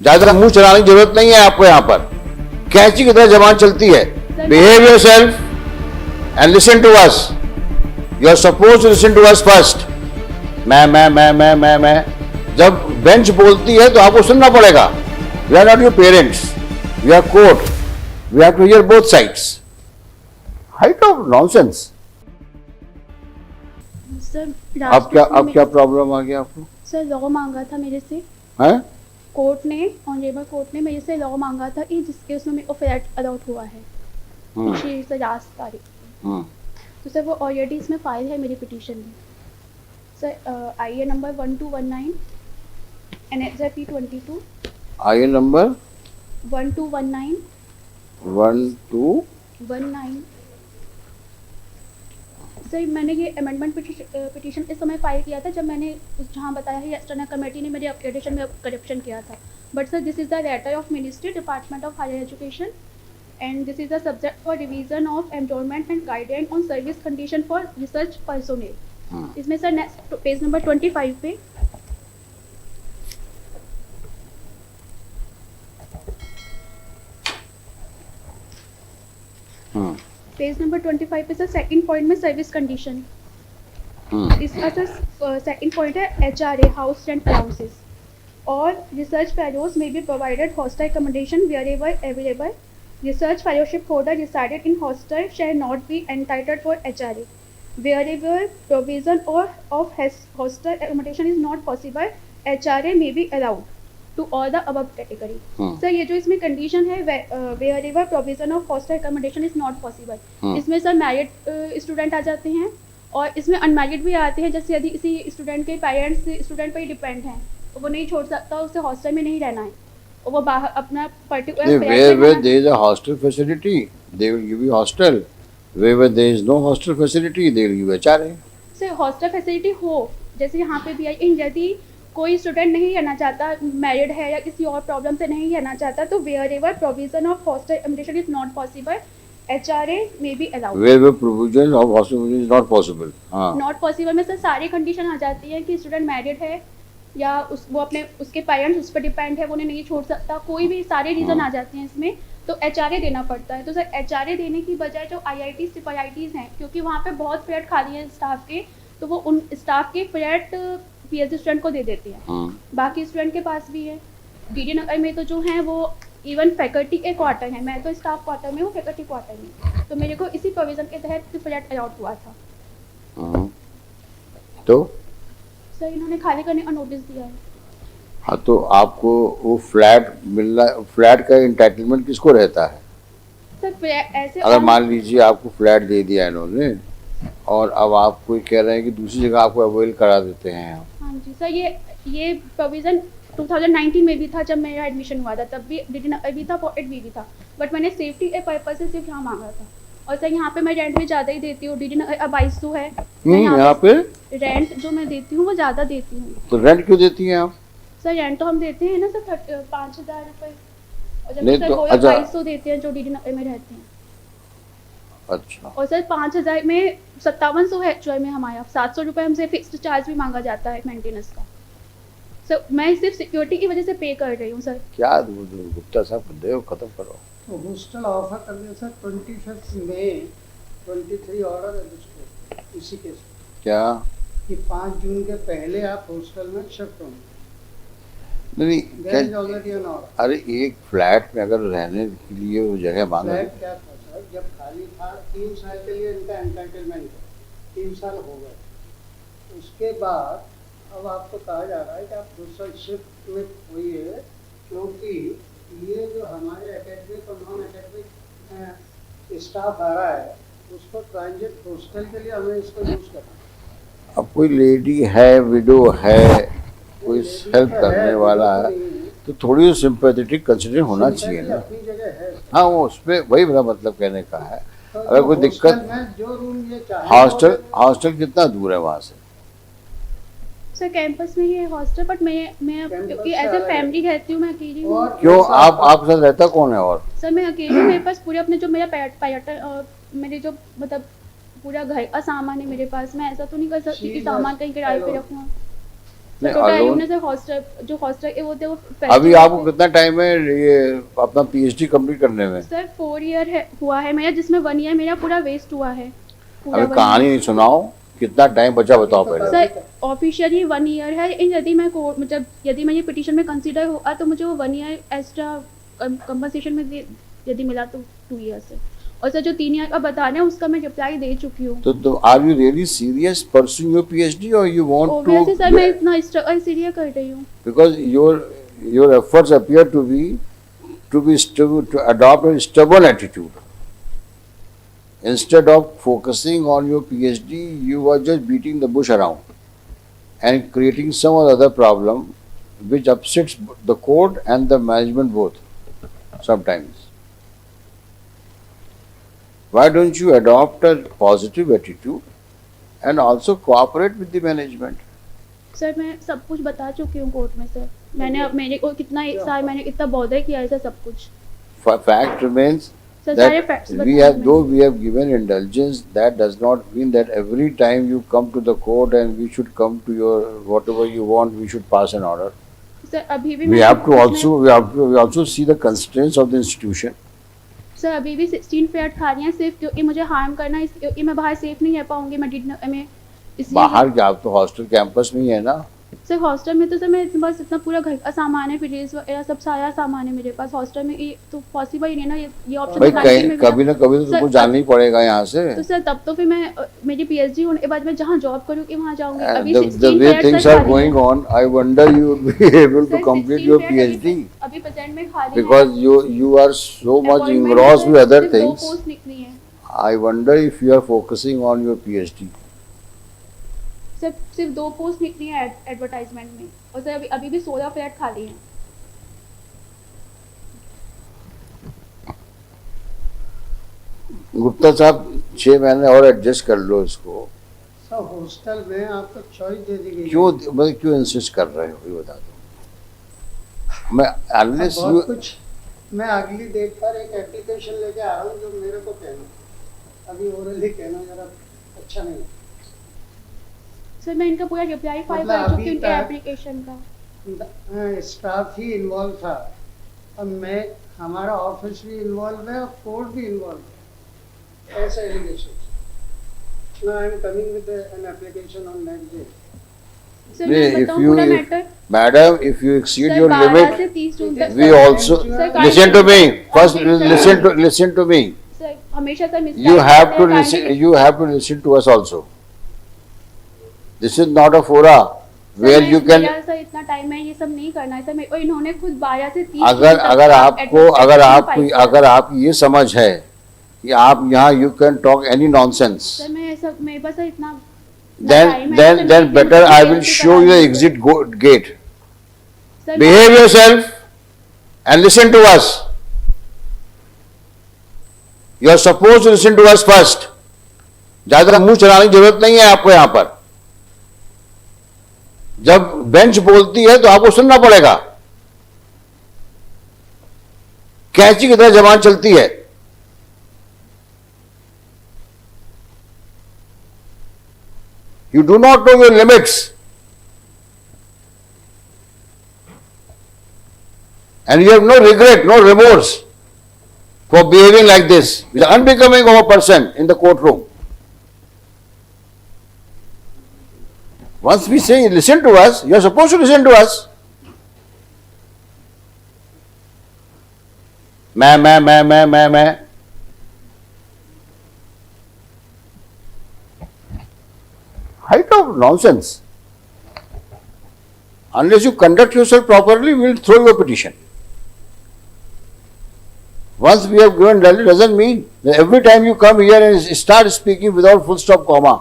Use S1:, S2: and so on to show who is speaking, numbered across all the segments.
S1: ज्यादा मुंह चलाने की जरूरत नहीं है आपको। यहाँ पर कैंची की तरह जबान चलती है। Behave yourself and listen to us. You are suppose to listen to us first. मैं जब बेंच बोलती है तो आपको सुनना पड़ेगा। We are not your parents, we are court, we have to hear both sides. Height of nonsense.
S2: Sir
S1: अब क्या प्रॉब्लम आ गया आपको?
S2: सर लॉ मांगा था मेरे से,
S1: हैं?
S2: कोर्ट ने, ऑनरेबल कोर्ट ने मेरे से लॉ मांगा था कि जिसके उसमें मेरे को फ्लैट अलॉट हुआ है पिछली से लास्ट तारीख को। तो सर वो ऑलरेडी इसमें फाइल है मेरी पिटीशन में। Sir I A number 1219 NHIP 22
S1: I number
S2: 1219
S1: 1219।
S2: Sir मैंने ये अमेंडमेंट पिटीशन इस समय फाइल किया था जब मैंने जहाँ बताया है एक्सटर्नल कमेटी ने मेरे अपग्रेडेशन में करप्शन किया था। But sir this is the letter of ministry department of higher education and this is the subject for revision of employment and guidance on service condition for research personnel. इसमें sir next page number 25 पे page number 25 पे sir second point में service condition, इसका sir second point है HRA house rent allowances और research fellows में be provided hostel accommodation wherever available. Research fellowship holder resided in hostel shall not be entitled for HRA wherever provision of hostel accommodation is not possible, HRA may be allowed to all the above category. Sir ये जो इसमें condition है wherever provision of hostel accommodation is not possible, इसमें sir married student आ जाते हैं और इसमें unmarried भी आते हैं। जैसे यदि इसी स्टूडेंट के पेरेंट्स स्टूडेंट पर ही डिपेंड हैं तो वो नहीं छोड़ सकता, उसे हॉस्टल में नहीं रहना है और वो बाहर अपना particular
S1: where there is a hostel facility they will give you hostel. Wherever there is no hostel facility, they will give HRA.
S2: Sir hostel facility हो जैसे यहाँ पे भी आई, यदि कोई स्टूडेंट नहीं रहना चाहता, मैरिड है या किसी और प्रॉब्लम से नहीं रहना चाहता, तो wherever provision of hostel accommodation is not possible, HRA may be allowed.
S1: Wherever provision of hostel is not possible. हाँ.
S2: Not possible में सर सारी कंडीशन आ जाती है कि स्टूडेंट मैरिड है या वो अपने उसके पेरेंट्स उस पर डिपेंड है, वो उन्हें नहीं छोड़ सकता, कोई भी सारे रीज़न आ जाते हैं इसमें, तो HRA देना पड़ता है। तो सर HRA देने की बजाय जो IITs IITs हैं, क्योंकि वहाँ पे बहुत फ्लैट खाली हैं स्टाफ के, तो वो उन स्टाफ के फ्लैट PhD स्टूडेंट को दे देते हैं। बाकी स्टूडेंट के पास भी है। DD नगर में तो जो हैं वो इवन फैकल्टी के क्वार्टर हैं, मैं तो स्टाफ क्वार्टर में हूँ, फैकल्टी क्वार्टर में, तो मेरे को इसी प्रोविज़न के तहत फ्लैट अलॉट हुआ था।
S1: तो
S2: सर इन्होंने खाली करने का नोटिस दिया है।
S1: हाँ, तो आपको वो फ्लैट मिलना, फ्लैट का इंटाइटलमेंट किसको रहता है?
S2: सर ऐसे
S1: अगर मान लीजिए आपको फ्लैट दे दिया इन्होंने और अब आप कोई कह रहे हैं कि दूसरी जगह आपको अवेल करा देते हैं।
S2: हाँ जी सर, ये प्रोविज़न 2019 में भी था जब मेरा एडमिशन हुआ था, तब भी DD भी था, पॉकेट भी था, बट मैंने सेफ्टी के पर्पज से सिर्फ यहाँ मांगा था। और सर यहाँ पे मैं रेंट भी ज़्यादा ही देती हूँ, DD 2200 है
S1: यहाँ पे
S2: रेंट जो मैं देती हूँ वो ज़्यादा देती हूँ।
S1: तो रेंट क्यों देती हैं आप?
S2: सर रेंट तो हम देते हैं ना सर 5,000 रुपये, और जब
S1: नहीं
S2: सर
S1: तो
S2: वो 2200 देते हैं जो DD में रहते हैं।
S1: अच्छा।
S2: और सर 5,000 में 5700 है एक्चुअल में हमारा, 700 रुपये हमसे फिक्स्ड चार्ज भी मांगा जाता है मेंटेनेंस का। सर मैं सिर्फ सिक्योरिटी की वजह से पे कर रही हूँ सर।
S1: क्या गुप्ता साहब बंदे हो, खत्म करो।
S3: तो हॉस्टल ऑफर कर दिया सर 25 मई 23 ऑर्डर है इसी केस
S1: क्या
S3: कि 5 जून के पहले आप हॉस्टल में शिफ्ट होंगे।
S1: नहीं
S3: ऑलरेडी एन ऑर्डर।
S1: अरे एक फ्लैट में अगर रहने के लिए वो जगह मांगा,
S3: फ्लैट क्या था सर, जब खाली था 3 साल के लिए इनका एंटाइटलमेंट है, 3 साल हो गए। उसके बाद अब आपको कहा जा रहा है कि आप दूसरा शिफ्ट में हुई है, क्योंकि ये जो हमारे एकेडमिक और नॉन एकेडमिक स्टाफ आ रहा है उसको ट्रांजिट हॉस्टल के लिए हमें इसको यूज़ करना।
S1: अब कोई लेडी है, विडो है, कोई हेल्प करने वाला है, तो थोड़ी सिंपैथेटिक कंसिडर होना चाहिए ना।
S3: अपनी जगह है।
S1: हाँ, वो उसमें वही मेरा मतलब कहने का है।
S3: तो
S1: अगर कोई दिक्कत,
S3: जो रूम ये
S1: हॉस्टल कितना दूर है वहाँ से?
S2: सर कैंपस में ही है हॉस्टल, बट मैं क्योंकि एज ए फैमिली रहती हूँ, मैं अकेली हूँ।
S1: क्यों आपके साथ रहता कौन है? और
S2: सर मैं अकेली हूँ, मेरे पास पूरे अपने जो मेरा पर्यटन मेरे जो मतलब पूरा घर का सामान है मेरे पास, मैं ऐसा तो नहीं कर सकती कि सामान कहीं किराए पे रखूँ।
S1: नहीं,
S2: टोटल आयु
S1: alone-
S2: ने सर हॉस्टल जो हॉस्टल वो थे वो
S1: अभी आपको कितना टाइम है ये अपना पीएचडी कंप्लीट करने में?
S2: सर 4 ईयर है हुआ है मेरा, जिसमें 1 ईयर मेरा पूरा वेस्ट हुआ है। पूरा
S1: अभी
S2: 1
S1: कहानी नहीं सुनाओ, कितना टाइम बचा बताओ पहले।
S2: सर ऑफिशियली 1 ईयर है, इन यदि मैं कोर्ट मतलब यदि मैं ये पिटीशन में कंसीडर हुआ तो मुझे वो 1 ईयर एक्स्ट्रा कंपनसेशन में यदि मिला तो 2 ईयर्स है। और सर जो 3 ईयर का बता रहे हैं उसका मैं रिप्लाई दे चुकी हूँ।
S1: तो are you really serious pursuing your PhD और you want
S2: obviously
S1: to?
S2: Sir मैं इतना स्ट्रगल इसलिए कर रही हूँ
S1: Because your efforts appear to adopt a stubborn attitude. Instead of focusing on your PhD, you are just beating the bush around and creating some other problem which upsets the court and the management both sometimes. Why don't you adopt a positive attitude and also cooperate with the management?
S2: Sir. मैं सब कुछ बता चुकी हूँ court में sir. मैंने अब मेरे को कितना 1 साल मैंने कितना बॉदर किया है सर सब कुछ।
S1: Fact remains
S2: सर सारे
S1: that
S2: facts
S1: we have, though we have given indulgence, that does not mean that every time you come to the court and we should come to your whatever you want, we should pass an order.
S2: Sir अभी भी
S1: We have to also see the constraints of the institution.
S2: Sir अभी भी 16 fair खा रही हैं सिर्फ क्योंकि मुझे हार्म करना है, क्योंकि मैं बाहर सेफ नहीं रह पाऊंगी। मैं इसलिए
S1: बाहर क्या, आप तो हॉस्टल कैंपस में ही है ना?
S2: सर हॉस्टल में तो सर मैं बस इतना पूरा घर का सामान है, फ्रिज वगैरह सब सारा सामान है मेरे पास। हॉस्टल में ये तो पॉसिबल ही नहीं ना, ये ऑप्शन
S1: भाई
S2: तो गारंटी
S1: कहीं
S2: में भी
S1: कभी ना कभी तो
S2: सर,
S1: तुमको जाना ही पड़ेगा यहाँ से।
S2: तो सर तब तो फिर मैं मेरी पीएचडी होने के बाद मैं जहाँ जॉब करूँगी वहाँ जाऊँगी।
S1: And
S2: अभी
S1: the
S2: 16
S1: way
S2: fair
S1: things
S2: sir
S1: are
S2: खा रही
S1: going
S2: हैं।
S1: on, I wonder you would be able to
S2: sir,
S1: complete
S2: 16
S1: your
S2: fair
S1: PhD
S2: अभी प्रेजेंट में खा रही हैं।
S1: because you are so much
S2: Appointment
S1: engrossed
S2: में
S1: with other
S2: सिर्फ 2
S1: things.
S2: पोस्ट निकली हैं।
S1: I wonder if you are focusing on your PhD.
S2: सिर्फ 2 पोस्ट निकली हैं एडवर्टाइजमेंट में, और सर अभी भी 16 फ्लैट खाली हैं।
S1: गुप्ता साहब 6 महीने और एडजस्ट कर लो इसको।
S3: सब हॉस्टल में आपको चॉइस दे दी गई।
S1: क्यों मतलब क्यों इंसिस्ट कर रहे हो ये बता दो। मैं अनलेस यू
S3: बहुत कुछ मैं अगली डेट पर एक एप्लीकेशन लेके आ रहा हूँ जो मेरे को कहना, अभी ओरली कहना जरा अच्छा नहीं है।
S2: सर मैं इनका पूरा रिप्लाई फाइल
S3: मतलब
S2: कर चुकी
S3: अभी
S2: हूँ इनके
S3: तक-
S2: एप्लीकेशन का।
S3: स्टाफ ही इन्वॉल्व था, अब मैं हमारा ऑफिस भी इन्वॉल्व है और कोर्ट भी इन्वॉल्व है, ऐसा allegation. Now I am coming with an application on next day.
S2: Sir
S1: नहीं,
S2: मैं
S1: if
S2: बताऊँ
S1: you-
S2: पूरा matter.
S1: Madam if you exceed
S2: sir
S1: your
S2: 12
S1: limit,
S2: से 30 जून तक
S1: we also
S2: sir,
S1: listen to me first.
S2: Sir,
S1: Listen to me.
S2: Sir हमेशा sir
S1: You have to listen. You have to listen to us also. This is not a fora where you can.
S2: Sir इतना time है ये सब नहीं करना है sir. मेरे को इन्होंने खुद 12 से 30
S1: अगर
S2: जून तक
S1: अगर
S2: का
S1: आपको
S2: advertisement file
S1: अगर आप ये समझ है कि आप यहाँ you can talk any nonsense,
S2: sir मैं ऐसा मेरे पास सर इतना
S1: then
S2: time है,
S1: then
S2: सर,
S1: then
S2: मैं
S1: better
S2: इतनी
S1: I
S2: देर
S1: will
S2: से
S1: show you the
S2: करा रही
S1: exit gate.
S2: Sir
S1: Behave yourself and listen to us. You are supposed to listen to us first. ज्यादा मुंह चलाने की जरूरत नहीं है आपको यहाँ पर। जब बेंच बोलती है तो आपको सुनना पड़ेगा। कैंची की तरह जबान चलती है। You do not know your limits. And you have no regret, no remorse for behaving like this. It is unbecoming of a person in the courtroom. Once we say listen to us, you are supposed to listen to us. मैं height of nonsense. Unless you conduct yourself properly, we will throw your petition. Once we have given value doesn't mean that every time you come here and start speaking without full stop comma.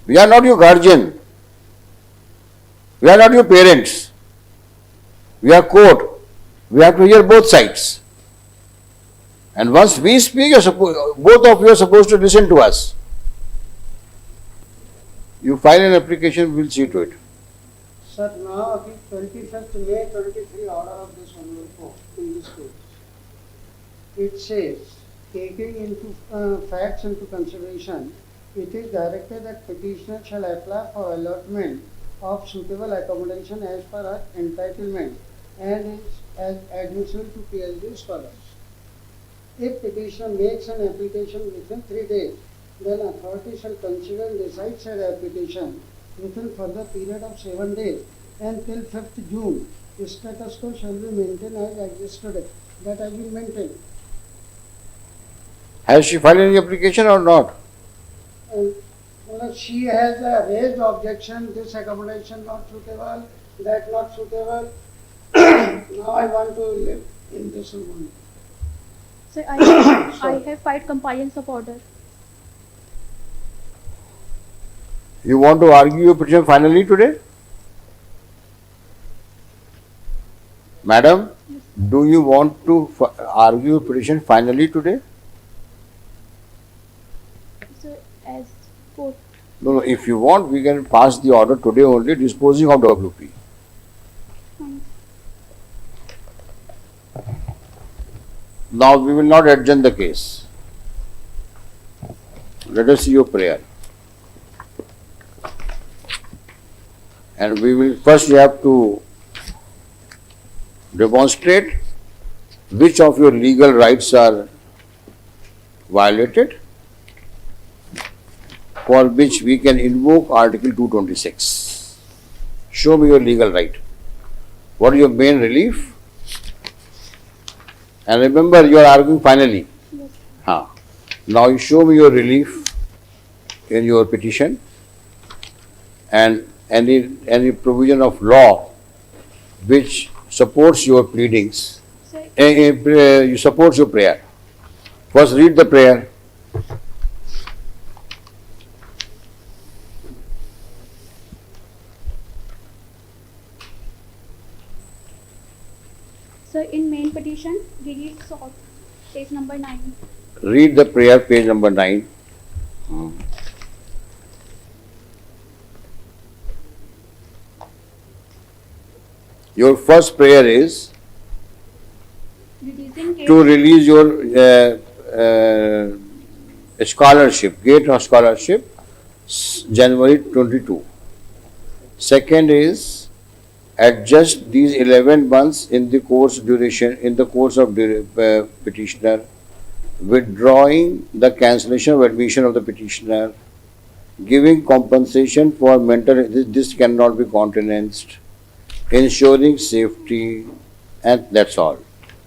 S1: We are not your guardian. We are not your parents. We are court. We have to hear both sides. And once we speak, both of you are supposed to listen to us. You file an application, we will see to it.
S3: Sir, now अभी 21st May 23 order of this honorable court in this case. It says, taking into facts into consideration, it is directed that petitioner shall apply for allotment of suitable accommodation as per her entitlement and is as admissible to PhD scholars. If petitioner makes an application within 3 days, then authority shall consider and decide said application within further period of 7 days and till 5th June. Status quo shall be maintained as existed. That has been maintained.
S1: Has she filed any application or not?
S3: And she has raised objection, this accommodation not suitable, that not suitable. Now I want to live in this room.
S2: Sir, I have filed compliance of order.
S1: You want to argue your petition finally today? Madam, do you want to argue your petition finally today?
S2: Sir, as court.
S1: No, if you want, we can pass the order today only disposing of WP.
S2: Fine.
S1: Now we will not adjourn the case. Let us see your prayer. And we will first you have to demonstrate which of your legal rights are violated, for which we can invoke Article 226. Show me your legal right. What is your main relief? And remember, you are arguing finally.
S2: Yes.
S1: Now you show me your relief in your petition and any provision of law which supports your pleadings.
S2: Sir,
S1: You support your prayer. First read the prayer.
S2: sir, in main petition, relief sought, page number 9.
S1: Read the prayer, page number 9. Your first prayer is
S2: Releasing case.
S1: to release your scholarship, gate of scholarship, January 22. Second is adjust these 11 months in the course of petitioner, withdrawing the cancellation of admission of the petitioner, giving compensation for mental, this cannot be countenanced, ensuring safety, and that's all.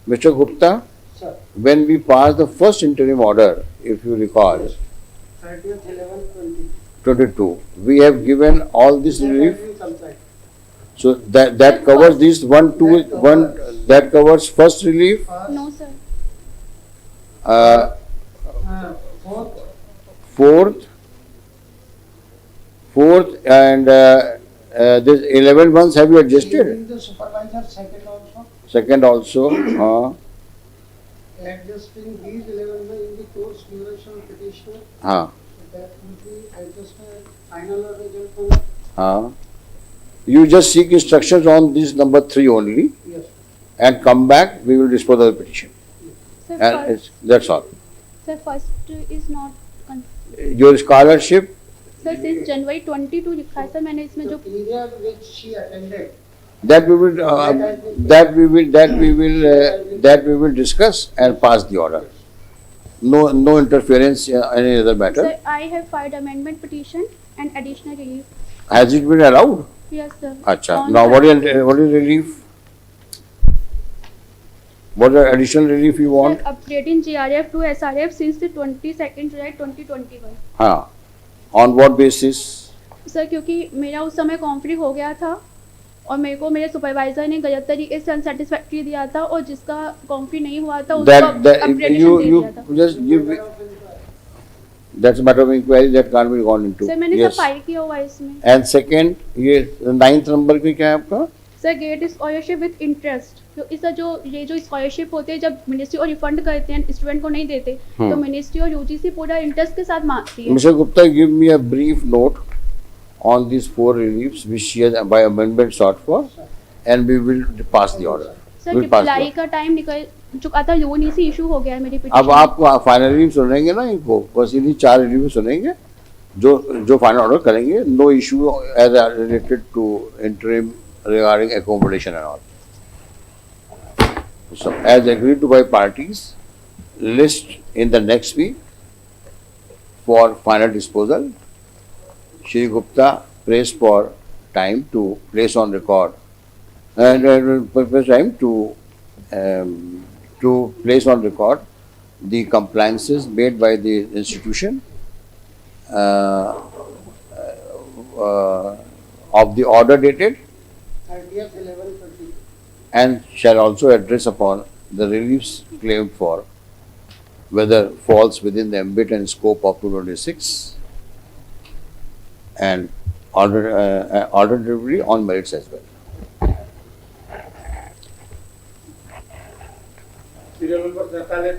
S1: Mr. Gupta,
S3: Sir,
S1: when we passed the first interim order, if you recall,
S3: 30th 11/20.
S1: 22, we have given all this
S3: That has
S1: relief.
S3: been complied.
S1: So that covers these that covers first relief,
S2: No, sir.
S3: Fourth,
S1: fourth, and this 11 months have you adjusted?
S3: giving the supervisor
S1: Second
S3: second also,
S1: also,
S3: adjusting these 11 months in the course duration of petitioner, that will be adjusted, final result.
S1: You just seek instructions on this number 3 only
S3: Yes.
S1: and come back, we will dispose of the petition.
S2: Sir,
S1: And that's all.
S2: sir, first is not.
S1: Your scholarship,
S2: sir सिर्फ जनवरी 22 लिखा है sir मैंने इसमें
S3: The
S2: जो
S3: period which she attended,
S1: that we will discuss and pass the order. No interference in any other matter.
S2: Sir I have filed amendment petition and additional relief.
S1: Has it been allowed?
S2: Yes sir.
S1: Acha. Now what is relief? What is additional relief you want?
S2: Sir, updating GRF to SRF since the 22nd July 2021.
S1: On what basis?
S2: Sir क्योंकि मेरा उस समय conflict हो गया था और मेरे को मेरे सुपरवाइजर ने गलत तरीके से अनसेटिस्फैक्ट्री दिया था और जिसका कॉन्फ्लिक्ट नहीं हुआ था उसको
S1: That
S2: अपग्रेडेशन दे दिया था.
S1: just give. That's a matter of inquiry that can't be gone into.
S2: Sir मैंने
S1: Yes.
S2: सब फाइल किया हुआ है इसमें.
S1: And second, ये 9th नंबर पे क्या है आपका?
S2: Sir gate scholarship with interest. तो इसका ये जो स्कॉलरशिप होते हैं जब मिनिस्ट्री और रिफंड करते हैं स्टूडेंट को नहीं देते तो मिनिस्ट्री और यूजीसी पूरा इंटरेस्ट के साथ मांगती है.
S1: Mr. Gupta, give me a brief note on these 4 reliefs which she has by amendment sought for, and we will pass the order.
S2: Sir
S1: We'll pass the
S2: reply
S1: order.
S2: का time निकल चुका था यूनिसी issue हो गया है मेरी
S1: अब
S2: petition.
S1: आप फाइनल रिलीफ सुनेंगे ना इनको, बस इन्हीं 4 रिलीफ सुनेंगे जो फाइनल ऑर्डर करेंगे, no issue as related to interim regarding accommodation and all. So as agreed to by parties, list in the next week for final disposal. Shri Gupta prays for time to place on record time to place on record the compliances made by the institution of the order dated
S3: 30th 11/20.
S1: and shall also address upon the reliefs claimed for whether falls within the ambit and scope of 226 and alternatively on merits as well.
S4: Serial number 43